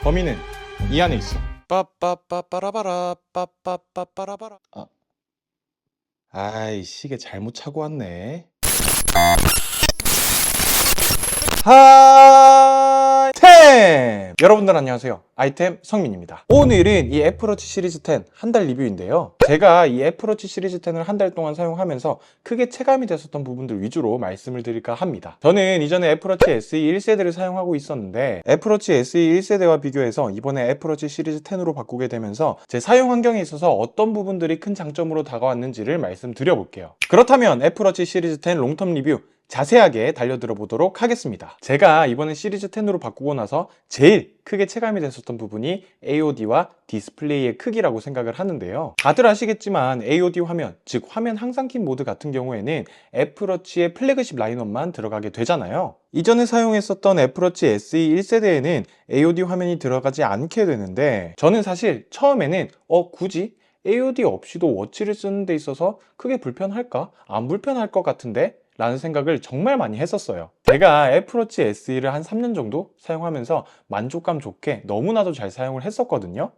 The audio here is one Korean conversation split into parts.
범인은 이 안에 있어. 빠빠빠빠라바라 빠빠빠빠라바라. 아이, 시계 잘못 차고 왔네. 하이템! 여러분들 안녕하세요. 아이템 성민입니다. 오늘은 이 애플워치 시리즈 10 한 달 리뷰인데요. 제가 이 애플워치 시리즈 10을 한 달 동안 사용하면서 크게 체감이 됐었던 부분들 위주로 말씀을 드릴까 합니다. 저는 이전에 애플워치 SE 1세대를 사용하고 있었는데 애플워치 SE 1세대와 비교해서 이번에 애플워치 시리즈 10으로 바꾸게 되면서 제 사용 환경에 있어서 어떤 부분들이 큰 장점으로 다가왔는지를 말씀드려 볼게요. 그렇다면 애플워치 시리즈 10 롱텀 리뷰 자세하게 달려들어 보도록 하겠습니다. 제가 이번에 시리즈 10으로 바꾸고 나서 제일 크게 체감이 됐었던 부분이 AOD와 디스플레이의 크기라고 생각을 하는데요. 다들 아시겠지만 AOD 화면, 즉 화면 항상킴 모드 같은 경우에는 애플워치의 플래그십 라인업만 들어가게 되잖아요. 이전에 사용했었던 애플워치 SE 1세대에는 AOD 화면이 들어가지 않게 되는데 저는 사실 처음에는 굳이 AOD 없이도 워치를 쓰는 데 있어서 크게 불편할까? 안 불편할 것 같은데? 라는 생각을 정말 많이 했었어요. 제가 애플워치 SE를 한 3년 정도 사용하면서 만족감 좋게 너무나도 잘 사용을 했었거든요.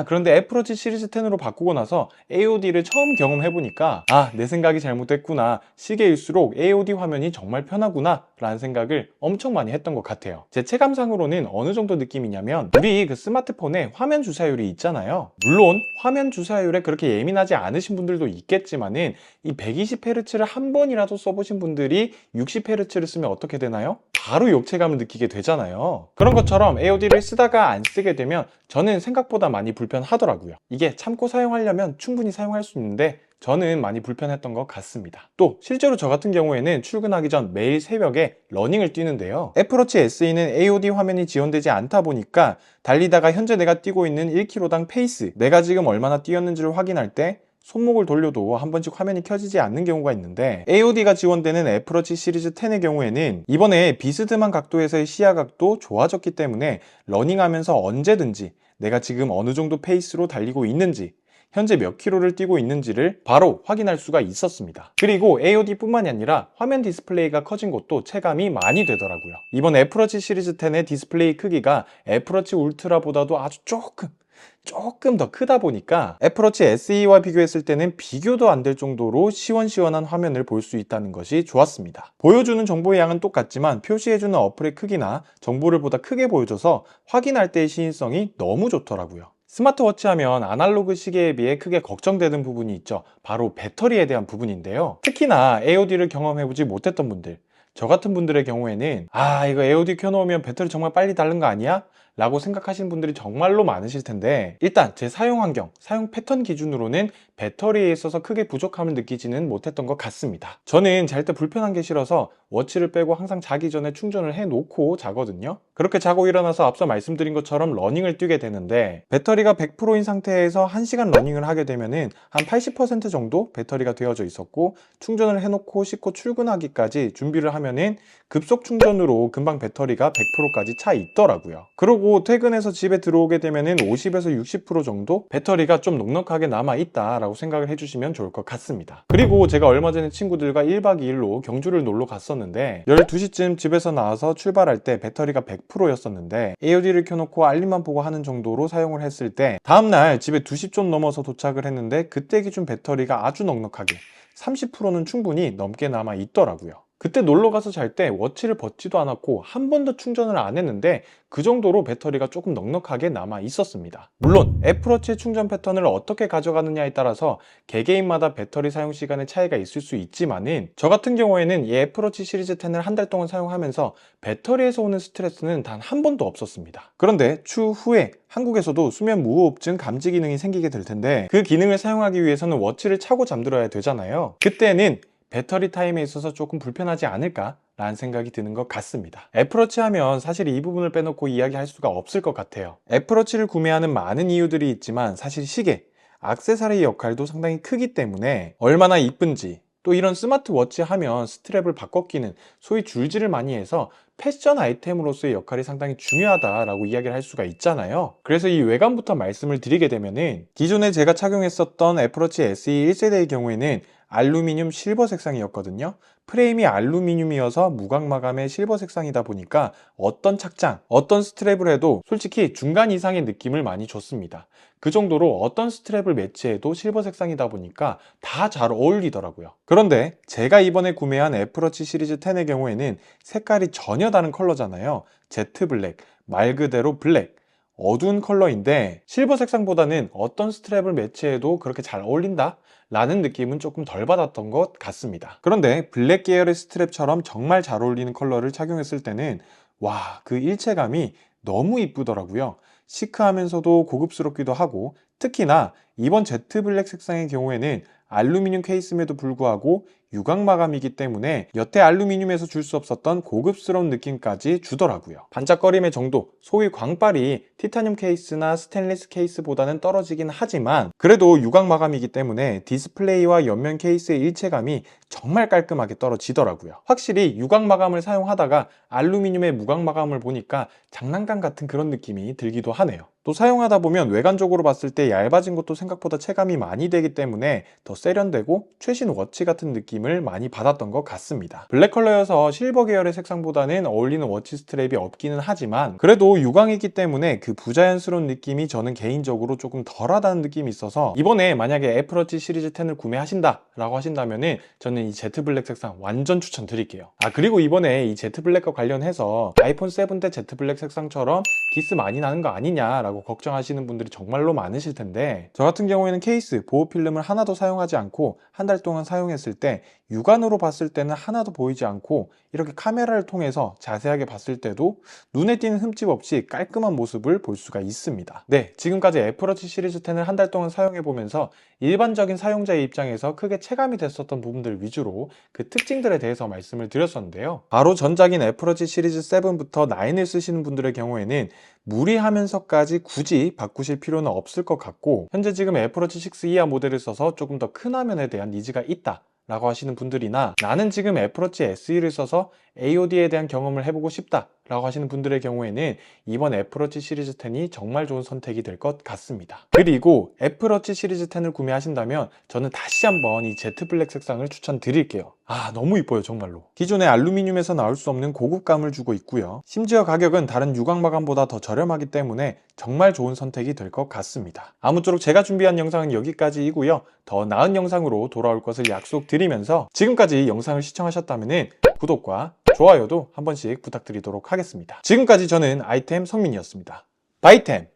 그런데 애플워치 시리즈 10으로 바꾸고 나서 AOD를 처음 경험해보니까 내 생각이 잘못됐구나, 시계일수록 AOD 화면이 정말 편하구나 라는 생각을 엄청 많이 했던 것 같아요. 제 체감상으로는 어느 정도 느낌이냐면 우리 그 스마트폰에 화면 주사율이 있잖아요. 물론 화면 주사율에 그렇게 예민하지 않으신 분들도 있겠지만은 이 120Hz를 한 번이라도 써보신 분들이 60Hz를 쓰면 어떻게 되나요? 바로 역체감을 느끼게 되잖아요. 그런 것처럼 AOD를 쓰다가 안 쓰게 되면 저는 생각보다 많이 불편하더라고요. 이게 참고 사용하려면 충분히 사용할 수 있는데 저는 많이 불편했던 것 같습니다. 또 실제로 저 같은 경우에는 출근하기 전 매일 새벽에 러닝을 뛰는데요. 애플워치 SE는 AOD 화면이 지원되지 않다 보니까 달리다가 현재 내가 뛰고 있는 1km당 페이스, 내가 지금 얼마나 뛰었는지를 확인할 때 손목을 돌려도 한 번씩 화면이 켜지지 않는 경우가 있는데 AOD가 지원되는 애플워치 시리즈 10의 경우에는 이번에 비스듬한 각도에서의 시야각도 좋아졌기 때문에 러닝하면서 언제든지 내가 지금 어느 정도 페이스로 달리고 있는지, 현재 몇 킬로를 뛰고 있는지를 바로 확인할 수가 있었습니다. 그리고 AOD 뿐만이 아니라 화면 디스플레이가 커진 것도 체감이 많이 되더라고요. 이번 애플워치 시리즈 10의 디스플레이 크기가 애플워치 울트라보다도 아주 조금 더 크다 보니까 애플워치 SE와 비교했을 때는 비교도 안 될 정도로 시원시원한 화면을 볼 수 있다는 것이 좋았습니다. 보여주는 정보의 양은 똑같지만 표시해주는 어플의 크기나 정보를 보다 크게 보여줘서 확인할 때의 시인성이 너무 좋더라고요. 스마트워치 하면 아날로그 시계에 비해 크게 걱정되는 부분이 있죠. 바로 배터리에 대한 부분인데요. 특히나 AOD를 경험해보지 못했던 분들, 저 같은 분들의 경우에는 이거 AOD 켜놓으면 배터리 정말 빨리 닳는 거 아니야? 라고 생각하시는 분들이 정말로 많으실 텐데 일단 제 사용 환경, 사용 패턴 기준으로는 배터리에 있어서 크게 부족함을 느끼지는 못했던 것 같습니다. 저는 잘 때 불편한 게 싫어서 워치를 빼고 항상 자기 전에 충전을 해놓고 자거든요. 그렇게 자고 일어나서 앞서 말씀드린 것처럼 러닝을 뛰게 되는데 배터리가 100%인 상태에서 1시간 러닝을 하게 되면은 한 80% 정도 배터리가 되어져 있었고 충전을 해놓고 씻고 출근하기까지 준비를 하면은 급속 충전으로 금방 배터리가 100%까지 차 있더라고요. 그리고 퇴근해서 집에 들어오게 되면은 50에서 60% 정도 배터리가 좀 넉넉하게 남아있다라고 생각을 해주시면 좋을 것 같습니다. 그리고 제가 얼마 전에 친구들과 1박 2일로 경주를 놀러 갔었는데 12시쯤 집에서 나와서 출발할 때 배터리가 100%였었는데 AOD를 켜놓고 알림만 보고 하는 정도로 사용을 했을 때 다음날 집에 2시 좀 넘어서 도착을 했는데 그때 기준 배터리가 아주 넉넉하게 30%는 충분히 넘게 남아 있더라고요. 그때 놀러 가서 잘 때 워치를 벗지도 않았고 한 번도 충전을 안 했는데 그 정도로 배터리가 조금 넉넉하게 남아 있었습니다. 물론 애플워치의 충전 패턴을 어떻게 가져가느냐에 따라서 개개인마다 배터리 사용 시간의 차이가 있을 수 있지만은 저 같은 경우에는 이 애플워치 시리즈 10을 한 달 동안 사용하면서 배터리에서 오는 스트레스는 단 한 번도 없었습니다. 그런데 추후에 한국에서도 수면 무호흡증 감지 기능이 생기게 될 텐데 그 기능을 사용하기 위해서는 워치를 차고 잠들어야 되잖아요. 그때는 배터리 타임에 있어서 조금 불편하지 않을까? 라는 생각이 드는 것 같습니다. 애플워치 하면 사실 이 부분을 빼놓고 이야기할 수가 없을 것 같아요. 애플워치를 구매하는 많은 이유들이 있지만 사실 시계, 액세서리 역할도 상당히 크기 때문에 얼마나 이쁜지, 또 이런 스마트워치 하면 스트랩을 바꿔 끼는 소위 줄질을 많이 해서 패션 아이템으로서의 역할이 상당히 중요하다라고 이야기를 할 수가 있잖아요. 그래서 이 외관부터 말씀을 드리게 되면은 기존에 제가 착용했었던 애플워치 SE 1세대의 경우에는 알루미늄 실버 색상이었거든요. 프레임이 알루미늄이어서 무광 마감의 실버 색상이다 보니까 어떤 착장, 어떤 스트랩을 해도 솔직히 중간 이상의 느낌을 많이 줬습니다. 그 정도로 어떤 스트랩을 매치해도 실버 색상이다 보니까 다 잘 어울리더라고요. 그런데 제가 이번에 구매한 애플워치 시리즈 10의 경우에는 색깔이 전혀 다른 컬러잖아요. 제트 블랙, 말 그대로 블랙. 어두운 컬러인데 실버 색상보다는 어떤 스트랩을 매치해도 그렇게 잘 어울린다? 라는 느낌은 조금 덜 받았던 것 같습니다. 그런데 블랙 계열의 스트랩처럼 정말 잘 어울리는 컬러를 착용했을 때는 와, 그 일체감이 너무 이쁘더라고요. 시크하면서도 고급스럽기도 하고 특히나 이번 제트 블랙 색상의 경우에는 알루미늄 케이스임에도 불구하고 유광 마감이기 때문에 여태 알루미늄에서 줄 수 없었던 고급스러운 느낌까지 주더라고요. 반짝거림의 정도, 소위 광빨이 티타늄 케이스나 스테인리스 케이스보다는 떨어지긴 하지만 그래도 유광 마감이기 때문에 디스플레이와 옆면 케이스의 일체감이 정말 깔끔하게 떨어지더라고요. 확실히 유광 마감을 사용하다가 알루미늄의 무광 마감을 보니까 장난감 같은 그런 느낌이 들기도 하네요. 또 사용하다 보면 외관적으로 봤을 때 얇아진 것도 생각보다 체감이 많이 되기 때문에 더 세련되고 최신 워치 같은 느낌을 많이 받았던 것 같습니다. 블랙 컬러여서 실버 계열의 색상보다는 어울리는 워치 스트랩이 없기는 하지만 그래도 유광이기 때문에 그 부자연스러운 느낌이 저는 개인적으로 조금 덜하다는 느낌이 있어서 이번에 만약에 애플워치 시리즈 10을 구매하신다 라고 하신다면은 저는 이 제트 블랙 색상 완전 추천드릴게요. 그리고 이번에 이 제트 블랙과 관련해서 아이폰 7 때 제트 블랙 색상처럼 기스 많이 나는 거 아니냐 라고 걱정하시는 분들이 정말로 많으실 텐데 저 같은 경우에는 케이스, 보호 필름을 하나도 사용하지 않고 한 달 동안 사용했을 때 육안으로 봤을 때는 하나도 보이지 않고 이렇게 카메라를 통해서 자세하게 봤을 때도 눈에 띄는 흠집 없이 깔끔한 모습을 볼 수가 있습니다. 네, 지금까지 애플워치 시리즈 10을 한 달 동안 사용해 보면서 일반적인 사용자의 입장에서 크게 체감이 됐었던 부분들 위주로 그 특징들에 대해서 말씀을 드렸었는데요. 바로 전작인 애플워치 시리즈 7부터 9을 쓰시는 분들의 경우에는 무리하면서까지 굳이 바꾸실 필요는 없을 것 같고 현재 지금 애플워치 6 이하 모델을 써서 조금 더 큰 화면에 대한 니즈가 있다 라고 하시는 분들이나 나는 지금 애플워치 SE를 써서 AOD에 대한 경험을 해보고 싶다 라고 하시는 분들의 경우에는 이번 애플워치 시리즈 10이 정말 좋은 선택이 될 것 같습니다. 그리고 애플워치 시리즈 10을 구매하신다면 저는 다시 한번 이 제트 블랙 색상을 추천드릴게요. 너무 이뻐요 정말로. 기존의 알루미늄에서 나올 수 없는 고급감을 주고 있고요. 심지어 가격은 다른 유광 마감보다 더 저렴하기 때문에 정말 좋은 선택이 될 것 같습니다. 아무쪼록 제가 준비한 영상은 여기까지이고요. 더 나은 영상으로 돌아올 것을 약속드리면서 지금까지 영상을 시청하셨다면 구독과 좋아요도 한 번씩 부탁드리도록 하겠습니다. 지금까지 저는 아이템 성민이었습니다. 바이템!